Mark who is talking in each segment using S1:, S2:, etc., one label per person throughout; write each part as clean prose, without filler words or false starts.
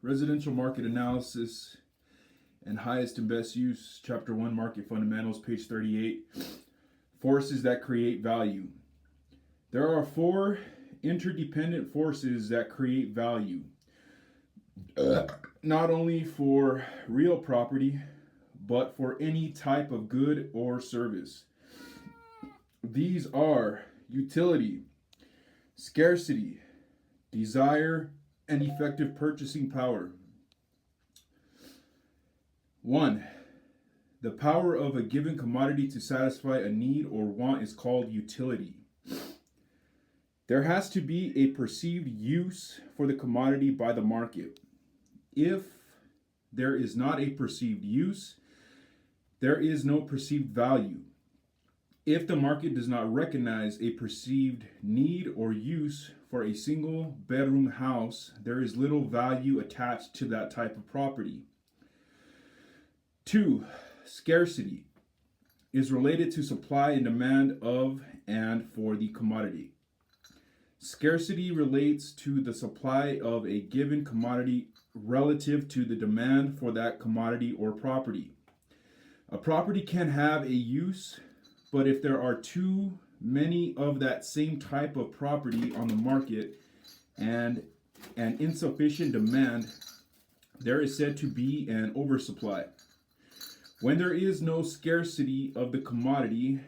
S1: Residential Market Analysis and Highest and Best Use, Chapter 1, Market Fundamentals, page 38. Forces that create value. There are four interdependent forces that create value, not only for real property, but for any type of good or service. These are utility, scarcity, desire, and effective purchasing power. 1. The power of a given commodity to satisfy a need or want is called utility. There has to be a perceived use for the commodity by the market. If there is not a perceived use, there is no perceived value. If the market does not recognize a perceived need or use for a single bedroom house, there is little value attached to that type of property. 2. Scarcity is related to supply and demand of and for the commodity. Scarcity relates to the supply of a given commodity relative to the demand for that commodity or property. A property can have a use, but if there are too many of that same type of property on the market and an insufficient demand, there is said to be an oversupply. When there is no scarcity of the commodity,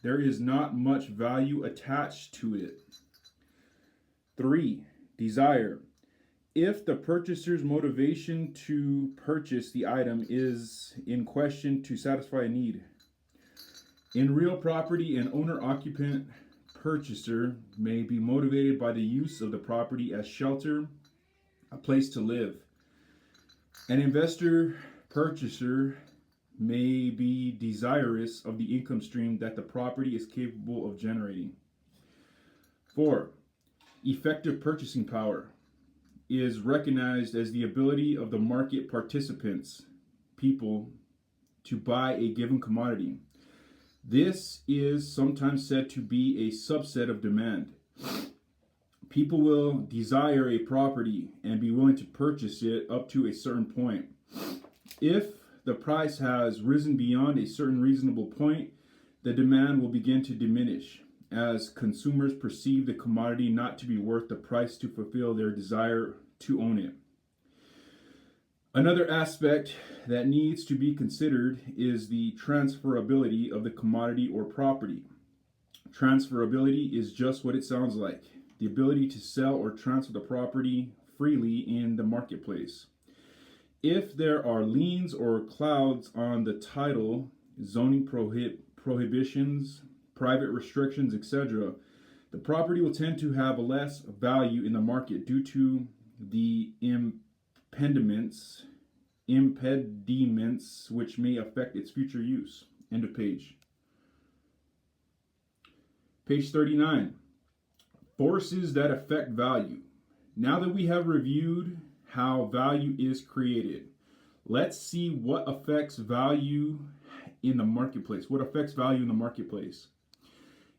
S1: there is not much value attached to it. 3. Desire. If the purchaser's motivation to purchase the item is in question to satisfy a need. In real property, an owner-occupant purchaser may be motivated by the use of the property as shelter, a place to live. An investor purchaser may be desirous of the income stream that the property is capable of generating. 4. Effective purchasing power is recognized as the ability of the market participants, people, to buy a given commodity. This is sometimes said to be a subset of demand. People will desire a property and be willing to purchase it up to a certain point. If the price has risen beyond a certain reasonable point, the demand will begin to diminish as consumers perceive the commodity not to be worth the price to fulfill their desire to own it. Another aspect that needs to be considered is the transferability of the commodity or property. Transferability is just what it sounds like, the ability to sell or transfer the property freely in the marketplace. If there are liens or clouds on the title, zoning prohibitions, private restrictions, etc., the property will tend to have less value in the market due to the impediments which may affect its future use. End of page. Page 39. Forces that affect value. Now that we have reviewed how value is created, let's see what affects value in the marketplace. What affects value in the marketplace?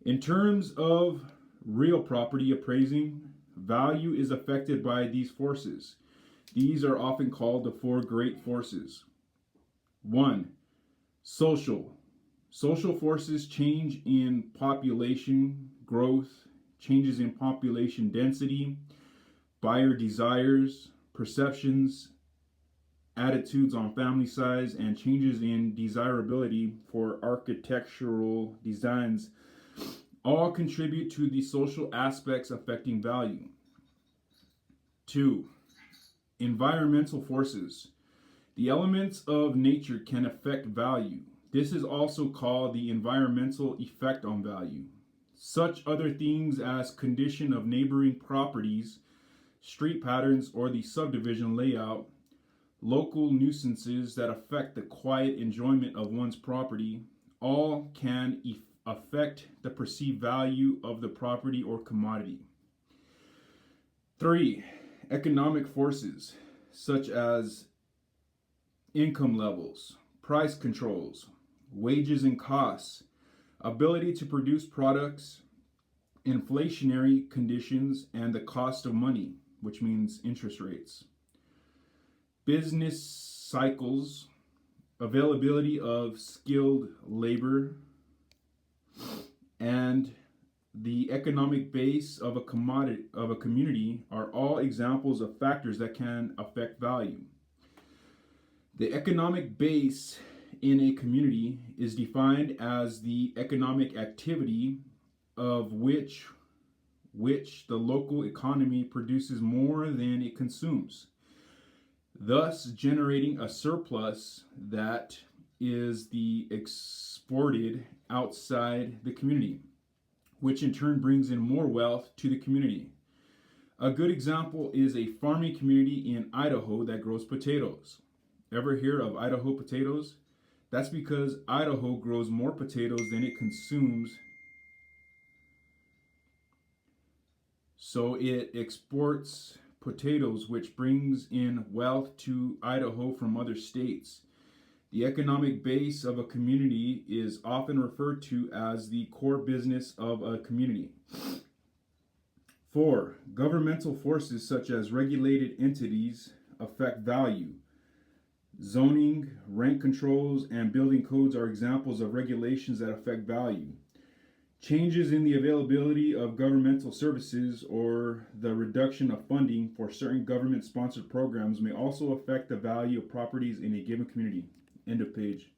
S1: In terms of real property appraising, value is affected by these forces. These are often called the four great forces. 1. Social. Social forces: change in population growth, changes in population density, buyer desires, perceptions, attitudes on family size, and changes in desirability for architectural designs all contribute to the social aspects affecting value. 2. Environmental forces. The elements of nature can affect value. This is also called the environmental effect on value. Such other things as condition of neighboring properties, street patterns, or the subdivision layout, local nuisances that affect the quiet enjoyment of one's property, all can affect the perceived value of the property or commodity. 3. Economic forces, such as income levels, price controls, wages and costs, ability to produce products, inflationary conditions, and the cost of money, which means interest rates. business cycles, availability of skilled labor, and the economic base of a community are all examples of factors that can affect value. The economic base in a community is defined as the economic activity of which the local economy produces more than it consumes, thus generating a surplus that is exported outside the community, which in turn brings in more wealth to the community. A good example is a farming community in Idaho that grows potatoes. Ever hear of Idaho potatoes? That's because Idaho grows more potatoes than it consumes, so it exports potatoes, which brings in wealth to Idaho from other states. The economic base of a community is often referred to as the core business of a community. 4. Governmental forces such as regulated entities affect value. Zoning, rent controls, and building codes are examples of regulations that affect value. Changes in the availability of governmental services or the reduction of funding for certain government-sponsored programs may also affect the value of properties in a given community. End of page.